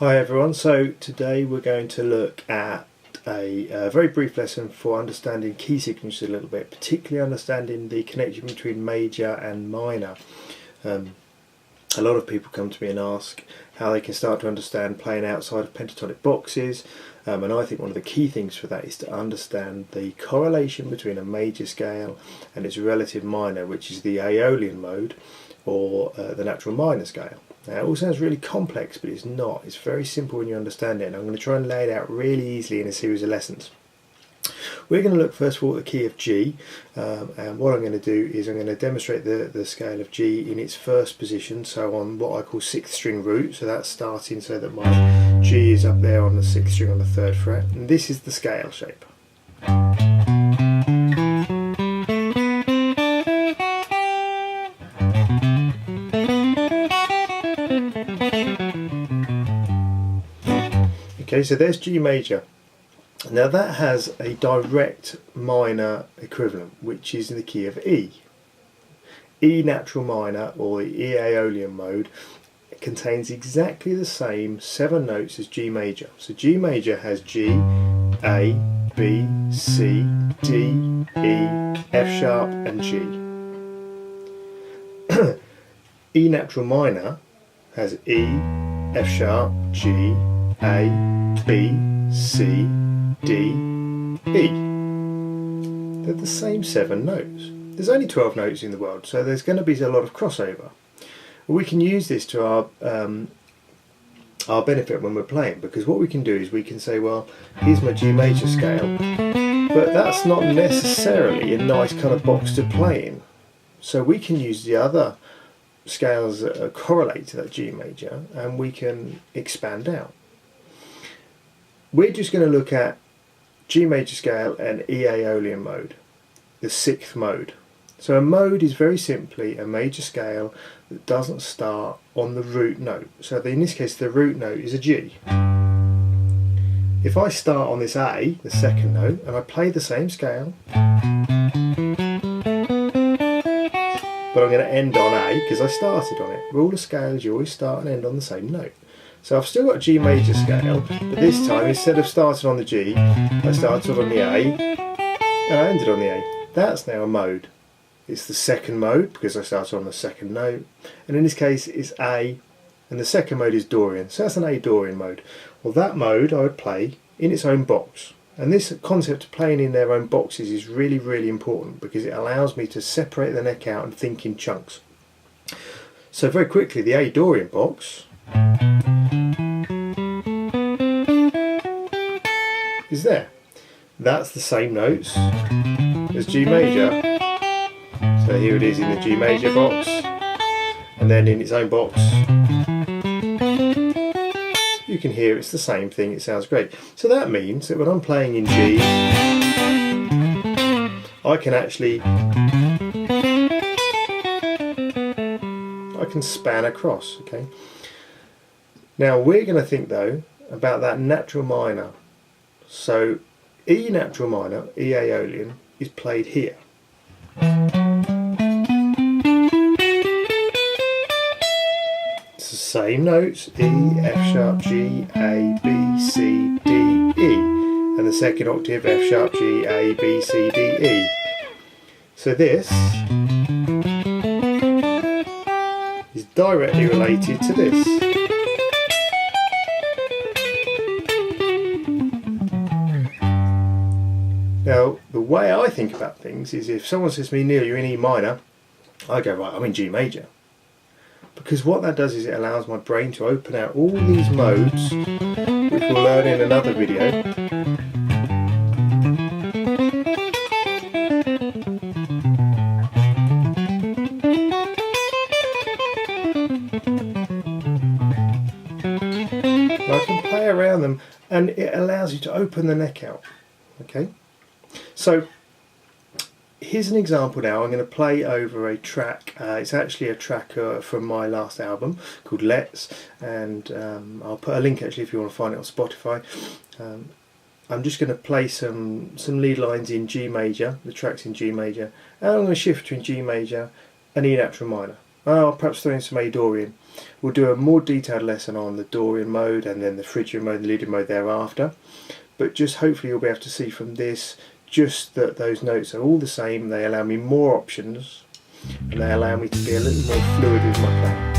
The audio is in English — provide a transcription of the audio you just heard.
Hi everyone, so today we're going to look at a very brief lesson for understanding key signatures a little bit, particularly understanding the connection between major and minor. A lot of people come to me and ask how they can start to understand playing outside of pentatonic boxes, and I think one of the key things for that is to understand the correlation between a major scale and its relative minor, which is the Aeolian mode or the natural minor scale. Now it all sounds really complex, but it's not. It's very simple when you understand it, and I'm going to try and lay it out really easily in a series of lessons. We're going to look first of all at the key of G, and what I'm going to do is I'm going to demonstrate the scale of G in its first position, so on what I call 6th string root, so that's starting so that my G is up there on the 6th string on the 3rd fret, and this is the scale shape. Okay, so there's G major. Now that has a direct minor equivalent, which is in the key of E. E natural minor, or the E Aeolian mode, contains exactly the same 7 notes as G major. So G major has G, A, B, C, D, E, F sharp and G. E natural minor has E, F sharp, G, A, B, C, D, E. They're the same 7 notes. There's only 12 notes in the world, so there's going to be a lot of crossover. We can use this to our benefit when we're playing, because what we can do is we can say, well, here's my G major scale, but that's not necessarily a nice kind of box to play in. So we can use the other scales that correlate to that G major, and we can expand out. We're just going to look at G major scale and E Aeolian mode, the 6th mode. So a mode is very simply a major scale that doesn't start on the root note. So in this case the root note is a G. If I start on this A, the 2nd note, and I play the same scale, but I'm going to end on A because I started on it. Rule of scales, you always start and end on the same note. So I've still got a G major scale, but this time instead of starting on the G, I started on the A and I ended on the A. That's now a mode. It's the 2nd mode because I started on the 2nd note, and in this case it's A, and the 2nd mode is Dorian, so that's an A Dorian mode. Well, that mode I would play in its own box, and this concept of playing in their own boxes is really, really important because it allows me to separate the neck out and think in chunks. So very quickly, the A Dorian box is there. That's the same notes as G major. So here it is in the G major box, and then in its own box you can hear it's the same thing. It sounds great. So that means that when I'm playing in G, I can span across. Okay. Now we're going to think though about that natural minor. So E natural minor, E Aeolian, is played here. It's the same notes, E, F sharp, G, A, B, C, D, E, and the 2nd octave F sharp, G, A, B, C, D, E. So this is directly related to this. Now, the way I think about things is if someone says to me, Neil, you're in E minor, I go, right, I'm in G major. Because what that does is it allows my brain to open out all these modes, which we'll learn in another video. And I can play around them, and it allows you to open the neck out. Okay? So here's an example now. I'm going to play over a track. It's actually a track from my last album called Let's, and I'll put a link actually if you want to find it on Spotify. I'm just going to play some lead lines in G major, the track's in G major, and I'm going to shift between G major and E natural minor. I'll perhaps throw in some A Dorian. We'll do a more detailed lesson on the Dorian mode and then the Phrygian mode and the Lydian mode thereafter. But just hopefully you'll be able to see from this just that those notes are all the same. They allow me more options and they allow me to be a little more fluid with my playing.